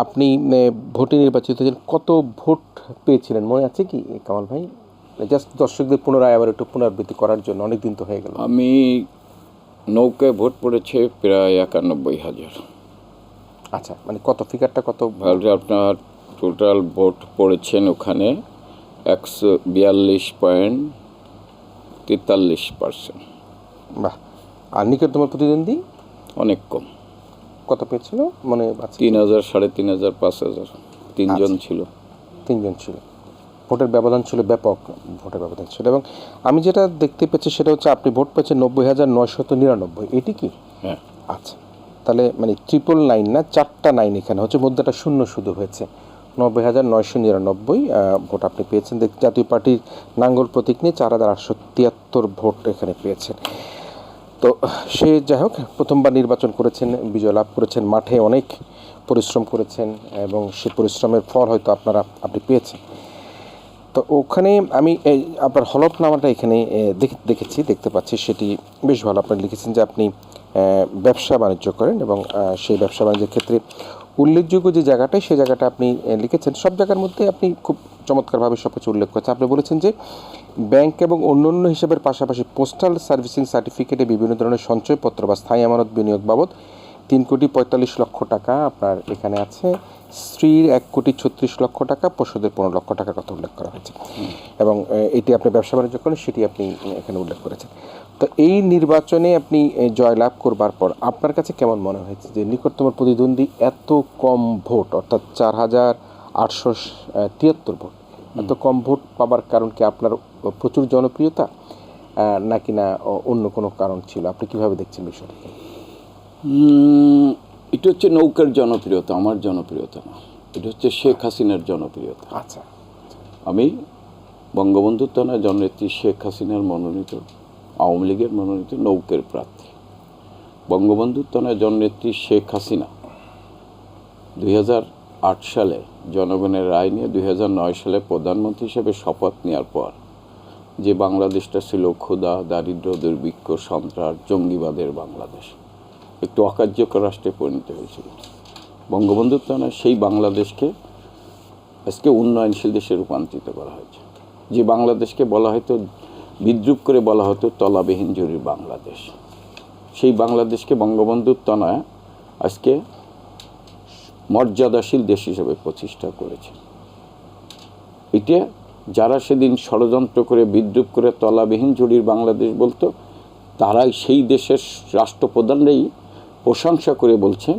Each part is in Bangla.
আপনি ভোটে নির্বাচিত হয়েছেন, কত ভোট পেয়েছিলেন মনে আছে কি কামাল ভাই? জাস্ট দর্শকদের পুনরায় আবার একটু পুনরাবৃত্তি করার জন্য, অনেক দিন তো হয়ে গেল। আমি নৌকায় ভোট পড়েছে প্রায় 91,000। আচ্ছা, মানে কত ফিগারটা কত? আপনার টোটাল ভোট পড়েছেন ওখানে 142.43%। বাহ। আর নিকটতম প্রতিদ্বন্দ্বী অনেক কম, কত পেয়েছিল মনে আছে? 3,000, 3,500, 5,000, তিনজন ছিল। তিনজন ছিল। ভোটের ব্যবধান ছিল ব্যাপক, ভোটের ব্যবধান ছিল। এবং আমি যেটা দেখতে পেয়েছি সেটা হচ্ছে আপনি ভোট পেয়েছেন 90,999, এটি কি? হ্যাঁ। আচ্ছা, তাহলে মানে 999 না, 4টা 9 এখানে হচ্ছে, মধ্যেটা শূন্য শুধু হয়েছে। 90,999 ভোট আপনি পেয়েছেন। জাতীয় পার্টির নাঙ্গল প্রতীক নিয়ে 4,873 ভোট এখানে পেয়েছেন। তো সে যাই হোক, প্রথমবার নির্বাচন করেছেন, বিজয় লাভ করেছেন, মাঠে অনেক পরিশ্রম করেছেন এবং সে পরিশ্রমের ফল হয়তো আপনি পেয়েছেন। তো ওখানে আমি এই আপনার হলফনামাটা এখানে দেখতে পাচ্ছি, সেটি বেশ ভালো। আপনি লিখেছেন যে আপনি ব্যবসা বাণিজ্য করেন এবং সেই ব্যবসা বাণিজ্যের ক্ষেত্রে উল্লেখযোগ্য যে জায়গাটাই, সেই জায়গাটা আপনি লিখেছেন। সব জায়গার মধ্যে আপনি খুব চমৎকারভাবে সব কিছু উল্লেখ করেছেন। আপনি বলেছেন যে ব্যাংক এবং অন্যান্য হিসাবের পাশাপাশি পোস্টাল সার্ভিসিং সার্টিফিকেটে বিভিন্ন ধরনের সঞ্চয়পত্র বা স্থায়ী আমানত বিনিয়োগ বাবদ 3,45,00,000 টাকা আপনার এখানে আছে। স্ত্রীর 1,36,00,000 টাকা, পশুদের 15,00,000 টাকার কথা উল্লেখ করা হয়েছে। এবং এটি আপনি ব্যবসা বাণিজ্য করেন, সেটি আপনি এখানে উল্লেখ করেছেন। তো এই নির্বাচনে আপনি জয়লাভ করবার পর আপনার কাছে কেমন মনে হয়েছে যে নিকটতম প্রতিদ্বন্দ্বী এত কম ভোট, অর্থাৎ 4,873 ভোট, এত কম ভোট পাবার কারণ কি আপনার প্রচুর জনপ্রিয়তা নাকি না অন্য কোনো কারণ ছিল? আপনি কিভাবে দেখছেন বিষয়টাকে? এটা হচ্ছে নৌকার জনপ্রিয়তা, আমার জনপ্রিয়তা না। এটা হচ্ছে শেখ হাসিনার জনপ্রিয়তা। আচ্ছা, আমি বঙ্গবন্ধু তনয় জননেত্রী শেখ হাসিনার মনোনীত, আওয়ামী লীগের মনোনীত নৌকের প্রার্থী। বঙ্গবন্ধু তনয় জননেত্রী শেখ হাসিনা 2008 সালে জনগণের রায় নিয়ে 2009 সালে প্রধানমন্ত্রী হিসেবে শপথ নেওয়ার পর যে বাংলাদেশটা ছিল ক্ষুধা, দারিদ্র, দুর্ভিক্ষ, সন্ত্রাস, জঙ্গিবাদের বাংলাদেশ, একটু অকার্যকর রাষ্ট্রে পরিণত হয়েছিল। বঙ্গবন্ধু তনয় সেই বাংলাদেশকে আজকে উন্নয়নশীল দেশে রূপান্তরিত করা হয়েছে। যে বাংলাদেশকে বলা হয়তো, বিদ্রূপ করে বলা হতো তলাবিহীন জুড়ির বাংলাদেশ, সেই বাংলাদেশকে বঙ্গবন্ধু তনয় আজকে মর্যাদাশীল দেশ হিসেবে প্রতিষ্ঠা করেছে। এটা যারা সেদিন ষড়যন্ত্র করে বিদ্রূপ করে তলাবিহীন জুড়ির বাংলাদেশ বলতো, তারাই সেই দেশের রাষ্ট্রপ্রধানরাই প্রশংসা করে বলছেন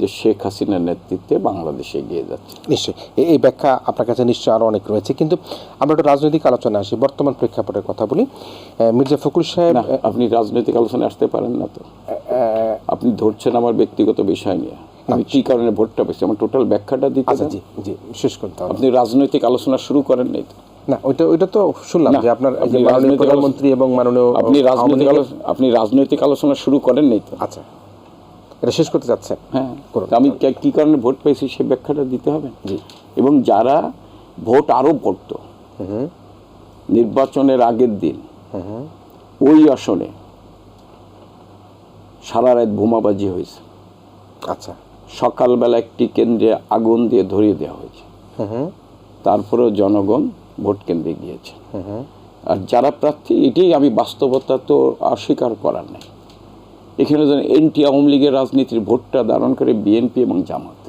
যে শেখ হাসিনার নেতৃত্বে বাংলাদেশে এগিয়ে যাচ্ছে। নিশ্চয়ই এই ব্যাখ্যা আপনার কাছে নিশ্চয়ই আরও অনেক রয়েছে, কিন্তু আমরা একটু রাজনৈতিক আলোচনা আসি, বর্তমান প্রেক্ষাপটের কথা বলি। মির্জা ফখরুল সাহেব, আপনি রাজনৈতিক আলোচনায় আসতে পারেন না তো, আপনি ধরছেন আমার ব্যক্তিগত বিষয় নিয়ে। আমি কী কারণে ভোটটা পেয়েছি আমার টোটাল ব্যাখ্যাটা দিতে। জি জি, শেষ করতে হবে। আপনি রাজনৈতিক আলোচনা শুরু করেন নাই তো? না, ওইটা তো শুনলাম যে আপনার মাননীয় প্রধানমন্ত্রী এবং মাননীয় আপনি রাজনৈতিক আলোচনা শুরু করেন নাই তো। আচ্ছা, এটা শেষ করতে চাচ্ছেন? হ্যাঁ, আমি কী কারণে ভোট পেয়েছি সে ব্যাখ্যাটা দিতে হবে। জি। এবং যারা ভোট আরও পড়তো নির্বাচনের আগের দিন, ওই আসনে সারা রাত বোমাবাজি হয়েছে। আচ্ছা, সকালবেলা একটি কেন্দ্রে আগুন দিয়ে ধরিয়ে দেওয়া হয়েছে। তারপরেও জনগণ ভোট কেন্দ্রে গিয়েছে। আর যারা প্রার্থী, এটাই আমি বাস্তবতা তো অস্বীকার করার নেই। এখানে যেন এনটি আওয়ামী লীগের রাজনীতির ভোটটা ধারণ করে বিএনপি এবং জামাত।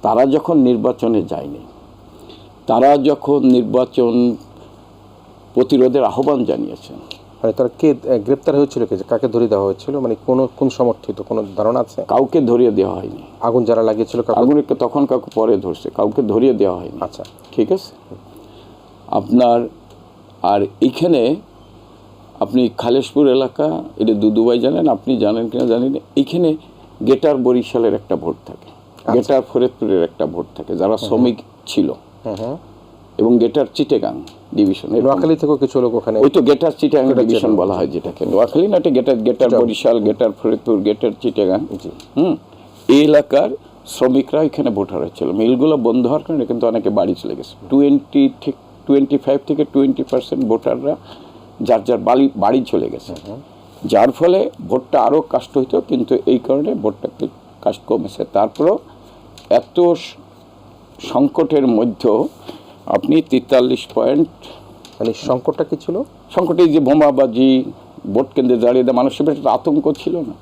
তারা যখন নির্বাচনে যায়নি, তারা যখন নির্বাচন প্রতিরোধের আহ্বান জানিয়েছেন, মানে তারা কে গ্রেপ্তার হয়েছিল, কাকে ধরিয়ে দেওয়া হয়েছিল, মানে কোন সমর্থিত কোনো ধারণা আছে? কাউকে ধরিয়ে দেওয়া হয়নি। আগুন যারা লাগিয়েছিল, আগুনকে তখন কাউকে পরে ধরছে, কাউকে ধরিয়ে দেওয়া হয়নি। আচ্ছা, ঠিক আছে। আপনার আর এইখানে আপনি খালেশপুর এলাকা, এটা দুদুভাই জানেন, আপনি জানেন কিনা জানি না, এইখানে গেটার বরিশালের একটা ভোট থাকে, গেটার ফরিদপুরের একটা ভোট থাকে, যারা শ্রমিক ছিল, এবং গেটার চিটাগাং ডিভিশন, নোয়াখালী থেকেও কিছু লোক ওখানে, ওই তো গেটার চিটাগাং ডিভিশন বলা হয় যেটাকে। নোয়াখালী না, গেটার বরিশাল, গেটার ফরিদপুর, গেটার চিটাগাং। এই এলাকার শ্রমিকরা এখানে ভোটার হয়েছিল। মিলগুলো বন্ধ হওয়ার কারণে কিন্তু অনেকে বাড়ি চলে গেছে। 25 থেকে 20% ভোটাররা যার বাড়ি চলে গেছে, যার ফলে ভোটটা আরও কাস্ট হইতো, কিন্তু এই কারণে ভোটটা কাস্ট কমেছে। তারপরেও এত সংকটের মধ্যেও আপনি 43 পয়েন্ট, মানে সংকটটা কি ছিল? সংকটে যে বোমাবাজি, ভোট কেন্দ্রে দাঁড়িয়ে দেয়, মানুষের একটা আতঙ্ক ছিল না।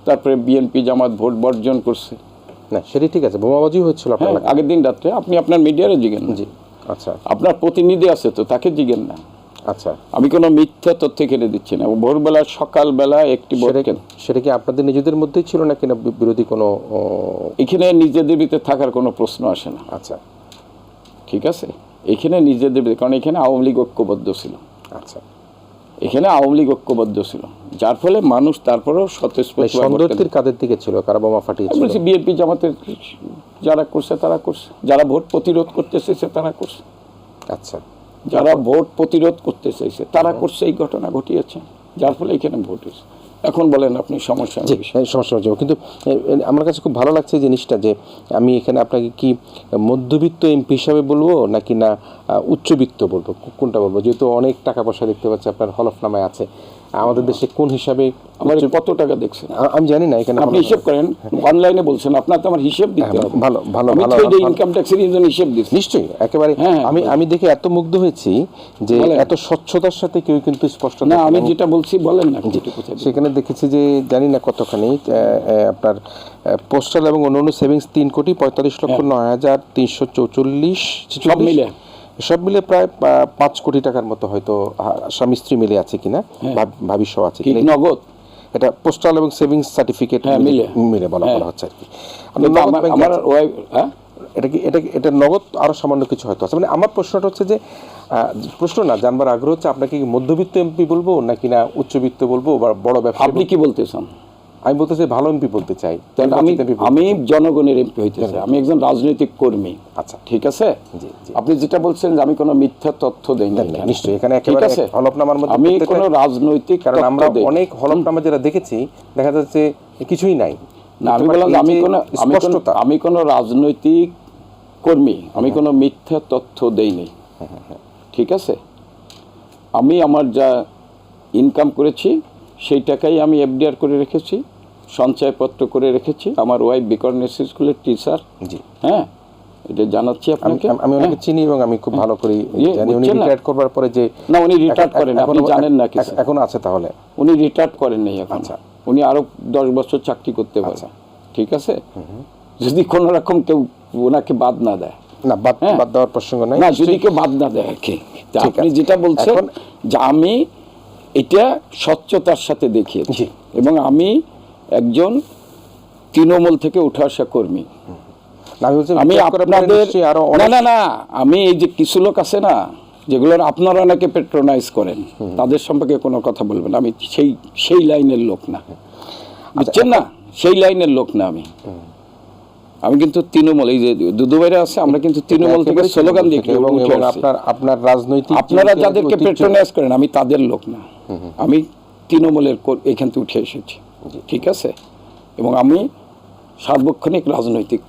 তারপরে বিএনপি জামাত ভোট বর্জন করছে। না সেটাই ঠিক আছে, বোমাবাজি হয়েছিল আপনার হ্যাঁ, এলাকায়? আগের দিন রাত্রে আপনি আপনার মিডিয়ারে জিগেন না। জি, আচ্ছা আপনার প্রতিনিধি আছে তো, তাকে জিগেন না। আচ্ছা। আমি কোনো মিথ্যা তথ্য কিনে দিচ্ছি না। ভোরবেলা সকালবেলা একটি ভোট কেন্দ্র, সেটা কি আপনাদের নিজেদের মধ্যেই ছিল নাকি না বিরোধী কোনো? এখানে নিজেদের ভিতরে থাকার কোনো প্রশ্ন আসে না। আচ্ছা ঠিক আছে, এখানে নিজেদের ভিতরে, কারণ এখানে আওয়ামী লীগ ঐক্যবদ্ধ ছিল। আচ্ছা, এখানে আওয়ামী লীগ ঐক্যবদ্ধ ছিল, যার ফলে মানুষ তারপরেও স্বতঃস্ফূর্ত সন্দেহের কাদের দিকে ছিল, কারা বোমা ফাটিয়েছিল? বলছি বিএনপি জামাতের যারা করছে তারা করছে, যারা ভোট প্রতিরোধ করতে চেয়েছে তারা করছে, আচ্ছা যারা ভোট প্রতিরোধ করতে চাইছে তারা করছে, এই ঘটনা ঘটিয়েছে, যার ফলে এখানে ভোট হয়েছে। এখন বলেন আপনি সমস্যা জি, সমস্যা হচ্ছে, কিন্তু আমার কাছে খুব ভালো লাগছে এই জিনিসটা যে আমি এখানে আপনাকে কি মধ্যবিত্ত এমপি হিসাবে বলবো নাকি না উচ্চবিত্ত বলবো, কোনটা বলবো? যেহেতু অনেক টাকা পয়সা দেখতে পাচ্ছি আপনার হলফনামায় আছে, আমাদের দেশে কোন হিসাবে আমার কত টাকা দেখছেন আমি জানি না, এখানে আপনি হিসেব করেন, অনলাইনে বলছেন, আপনার তো আমার হিসেব দিতে হবে। ভালো ভালো আমি ভালো তো এই ইনকাম ট্যাক্সের জন্য হিসেব দিচ্ছি। নিশ্চয়ই, একেবারে। হ্যাঁ, আমি দেখে এত মুগ্ধ হয়েছি যে বলেন। এত স্বচ্ছতার সাথে কেউ কিন্তু স্পষ্ট না, আমি যেটা বলছি বলেন না। সেখানে দেখেছি যে জানি না কতখানি আপনার পোস্টাল এবং অন্যান্য সেভিংস 3,35,09,344 সব মিলে সব মিলে প্রায় 5 কোটি টাকার মতো হয়তো স্বামী স্ত্রী মিলে আছে কিনা, ভাবি সহ আছে কিনা, নগদ। এটা পোস্টাল এবং সেভিংস সার্টিফিকেট মিলে বলা হচ্ছে আর কি। আমার ওয়াইফ, এটা নগদ আরো সামান্য কিছু হয়তো আছে। মানে আমার প্রশ্নটা হচ্ছে যে প্রশ্ন না, জানবার আগ্রহ হচ্ছে আপনাকে কি মধ্যবিত্ত এমপি বলবো নাকি না উচ্চবিত্ত বলবো বা বড় ব্যবসা? আপনি কি বলতে চান? আমি বলতে চাই ভালো এমপি বলতে চাই। আমি জনগণের এমপি হইতে চাই, আমি একজন রাজনৈতিক কর্মী। আচ্ছা, ঠিক আছে। জি জি, আপনি যেটা বলছেন যে আমি কোনো মিথ্যা তথ্য দেই না, নিশ্চয়ই এখানে একেবারে হলফনামার মধ্যে আমি কোনো রাজনৈতিক, কারণ আমরা অনেক হলফনামা যেটা দেখেছি দেখা যাচ্ছে কিছুই নাই। না, আমি বললাম আমি কোনো রাজনৈতিক কর্মী, আমি কোনো মিথ্যা তথ্য দেইনি। ঠিক আছে, আমি আমার যা ইনকাম করেছি সেই টাকাই আমি এফডিআর করে রেখেছি, সঞ্চয়পত্র করে রেখেছি। আমার ওয়াইফ বিকর্নেস স্কুলের টিচার। জি, হ্যাঁ, এটা জানাচ্ছি আপনাকে। আমি ওনাকে চিনি এবং আমি খুব ভালো করে জানি উনি রিটায়ার করবার পরে যে, না উনি রিটায়ার করেন, আপনি জানেন না কিছু? এখন আছে তাহলে? উনি রিটায়ার করেন নাই এখন। আচ্ছা, উনি আরো 10 বছর চাকরি করতে পারেন। ঠিক আছে, যদি কোনো রকম কেউ ওনাকে বাদ না দেয়। না, বাদ দেওয়ার প্রসঙ্গ নাই। না, যদি কেউ বাদ না দেয় আর কি। আপনি যেটা বলছেন যে আমি এটা স্বচ্ছতার সাথে দেখিয়েছি, এবং আমি একজন তৃণমূল থেকে উঠে আসা কর্মী। আমি আপনাদের না আমি এই যে কিছু লোক আছে না যেগুলোর আপনারা অনেকে পেট্রোনাইজ করেন, তাদের সম্পর্কে কোনো কথা বলবেন। আমি সেই লাইনের লোক না, বুঝছেন না? সেই লাইনের লোক না আমি। আমি কিন্তু তৃণমূল, এই যে দুদুভাইরা আছে, আমরা কিন্তু তৃণমূল থেকে স্লোগান দিই এবং আপনার রাজনৈতিক, আপনারা যাদেরকে পেট্রোনাইজ করেন আমি তাদের লোক না। আমি তৃণমূলের এখান থেকে উঠে এসেছি। ঠিক আছে, এবং আমি সার্বক্ষণিক রাজনৈতিক